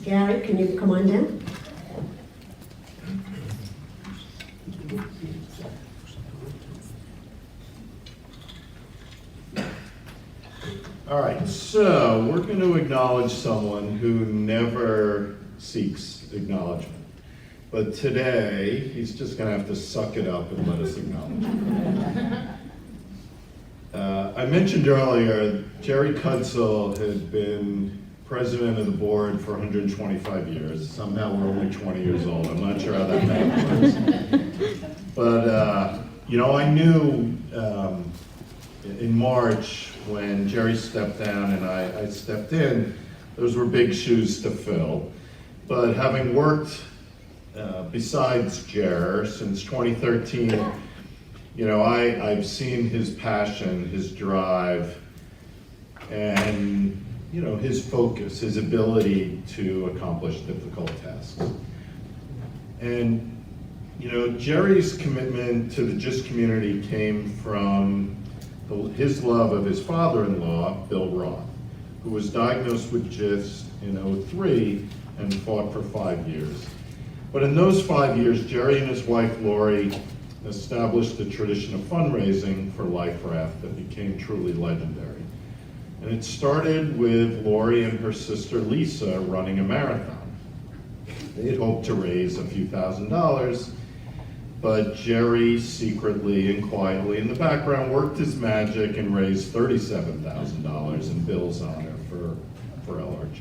Gary, can you come on down? All right, so we're going to acknowledge someone who never seeks acknowledgement. But today, he's just going to have to suck it up and let us acknowledge him. I mentioned earlier, Jerry Cudzil had been president of the board for 125 years. Somehow we're only 20 years old. I'm not sure how that math works. But, you know, I knew in March when Jerry stepped down and I stepped in, those were big shoes to fill. But having worked besides Jer since 2013, you know, I've seen his passion, his drive, and, you know, his focus, his ability to accomplish difficult tasks. And, you know, Jerry's commitment to the GIST community came from his love of his father-in-law, Bill Roth, who was diagnosed with GIST in '03 and fought for 5 years. But in those 5 years, Jerry and his wife, Lori, established a tradition of fundraising for Life Raft that became truly legendary. And it started with Lori and her sister, Lisa, running a marathon. They had hoped to raise a few $1,000s, but Jerry secretly and quietly in the background worked his magic and raised $37,000 in Bill's honor for LRG.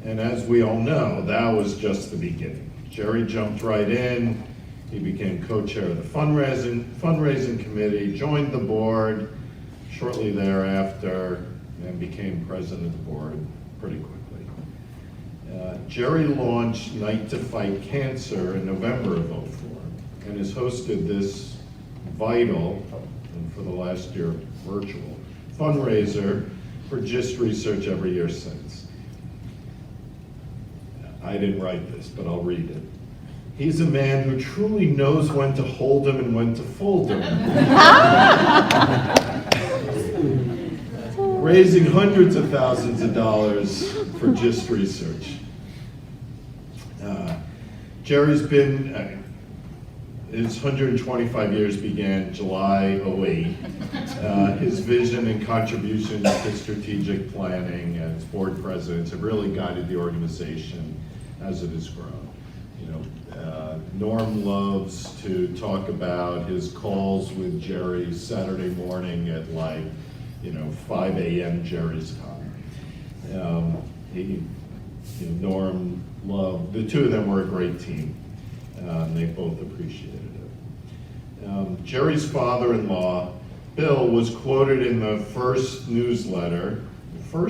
And as we all know, that was just the beginning. Jerry jumped right in. He became co-chair of the fundraising committee, joined the board shortly thereafter, and became president of the board pretty quickly. Jerry launched Night to Fight Cancer in November of '04 and has hosted this vital, and for the last year virtual, fundraiser for GIST research every year since. I didn't write this, but I'll read it. He's a man who truly knows when to hold him and when to fold him. Raising hundreds of thousands of dollars for GIST research. Jerry's been, his 125 years began July '08. His vision and contributions to strategic planning as board presidents have really guided the organization as it has grown. You know, Norm loves to talk about his calls with Jerry Saturday morning at like, you know, 5 a.m. Jerry's time. Norm loved, the two of them were a great team. They both appreciated it. Jerry's father-in-law, Bill, was quoted in the first newsletter, or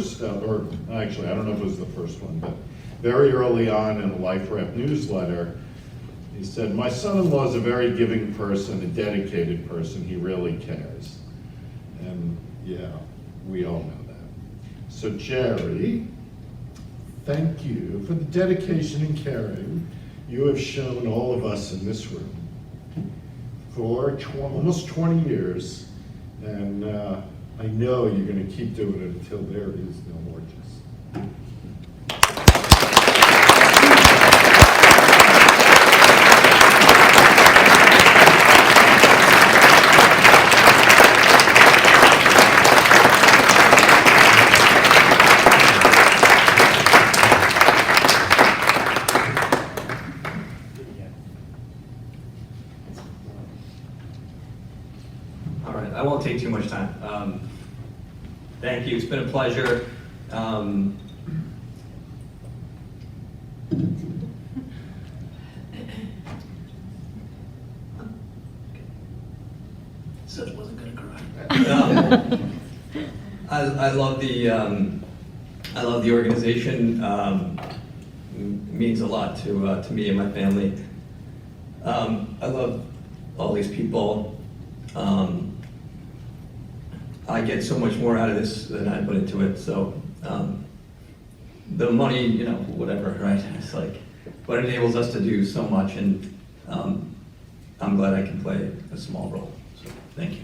actually, I don't know if it was the first one, but very early on in the Life Raft newsletter, he said, "My son-in-law is a very giving person, a dedicated person. He really cares." And yeah, we all know that. So Jerry, thank you for the dedication and caring you have shown all of us in this room for almost 20 years. And I know you're going to keep doing it until there is no more GIST. I won't take too much time. Thank you. It's been a pleasure. Said I wasn't gonna cry. I love the organization. It means a lot to me and my family. I love all these people. I get so much more out of this than I put into it. So the money, you know, whatever, right? It's like, but it enables us to do so much, and I'm glad I can play a small role. So thank you.